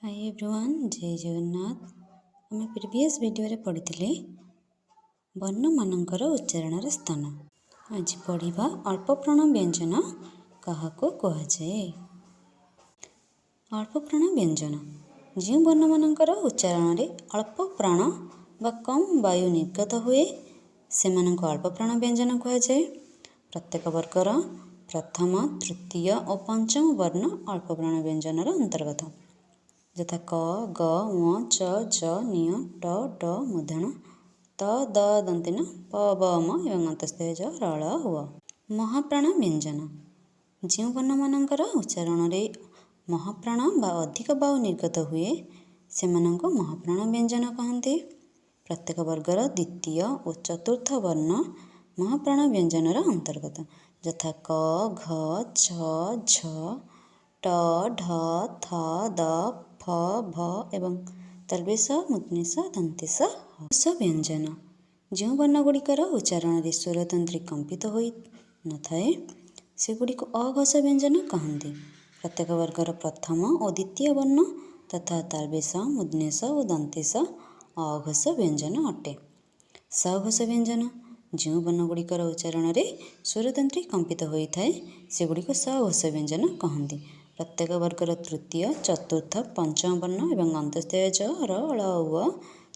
Hi everyone, जय जगन्नाथ। आम previous video रे पढ़ी वर्ण मानकर उच्चारण स्थान। आज पढ़ा अल्प प्राण व्यंजन क्या कहुए। अल्प प्राण व्यंजन जो वर्ण मानकर उच्चारण अल्प प्राण बा कम वायु निर्गत हुए से अल्प प्राण व्यंजन कहुए। प्रत्येक वर्गर प्रथम तृतीय और पंचम वर्ण अल्प प्राण व्यंजन अंतर्गत यथा क ग ङ च ज निय ट ड मूर्धन त द दंतिन प ब म एवं अंतस्थ ज रल हुआ। महाप्राण व्यंजन जो वर्ण मानकर उच्चारण महाप्राण बा अधिक वायु निर्गत हुए से महाप्राण व्यंजन कहते। प्रत्येक वर्गर द्वितीय और चतुर्थ वर्ण महाप्राण व्यंजन अंतर्गत यथा क घ छ झ ट ढ थ द फ भ एवं तल्वेश मूर्धन्यष दन्तेश हस व्यंजन जो वर्णगुड़िकर उच्चारण स्वरतंत्री कंपित हो न थाए सेगुड़िक अघोष व्यंजन कहते। प्रत्येक वर्गर प्रथम और द्वितीय वर्ण तथा तल्वेश मूर्धन्यष और दन्तेश अघोष व्यंजन अटे। सघोष व्यंजन जो वर्णगुड़िकर उच्चारण स्वरतंत्री कंपित होता है सेगुड़िक सघोष व्यंजन कहते। प्रत्येक वर्गर तृतीय चतुर्थ पंचम वर्ण एवं अंतस्थय ज र उ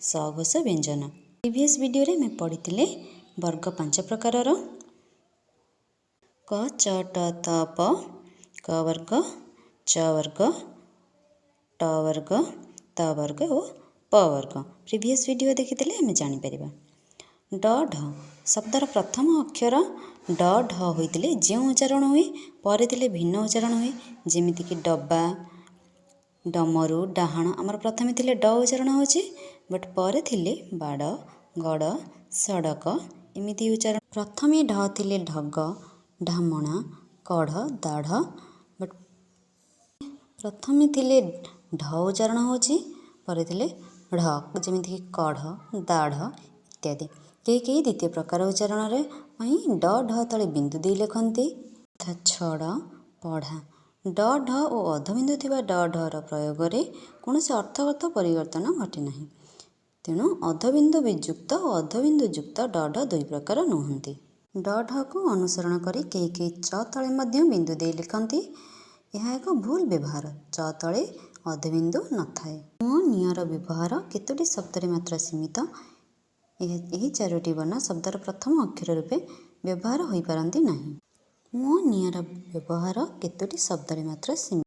सघोष व्यंजन। प्रीवियस वीडियो रे मैं पढ़ी वर्ग 5 प्रकार क च ट त प क वर्ग च वर्ग ट वर्ग त वर्ग और प वर्ग। प्रीवियस वीडियो देखी आम जापर ड ढ शब्दर प्रथम अक्षर ड ढ होते जो उच्चारण हुए पर भिन्न उच्चारण हुए जमीक डब्बा डमरू डाहाण आमर प्रथम थे ड उच्चारण हो बट पर बाड़ गड़ सड़क एमती उच्चारण। प्रथम ढ थे ढग ढामणा कढ़ दाढ़ बट प्रथम थे ढ उच्चारण हो पर ढ जमीक कढ़ दाढ़ इत्यादि। कई द्वितीय प्रकार उच्चारण ड ढ तले बिंदु दे लिखते तथा छड़ पढ़ा ड ढ और अधबिंदु थिबा ड ढर प्रयोग में कौन से अर्थगत परिवर्तन घटे ना। तेणु अधबिंदु वियुक्त और अधबिंदु युक्त ड ढ दुई प्रकार नुहति। ड ढ को अनुसरण कर कई च तले बिंदु दे लिखती। यह एक भूल व्यवहार। च तले अधबिंदु न थाए। म नियर व्यवहार केतोटी शब्द मात्र सीमित। यही चारोटी वर्ण शब्दर प्रथम अक्षर रूपे व्यवहार हो पारती नहीं। म नियर व्यवहार केतोटी शब्द मात्र सीमित।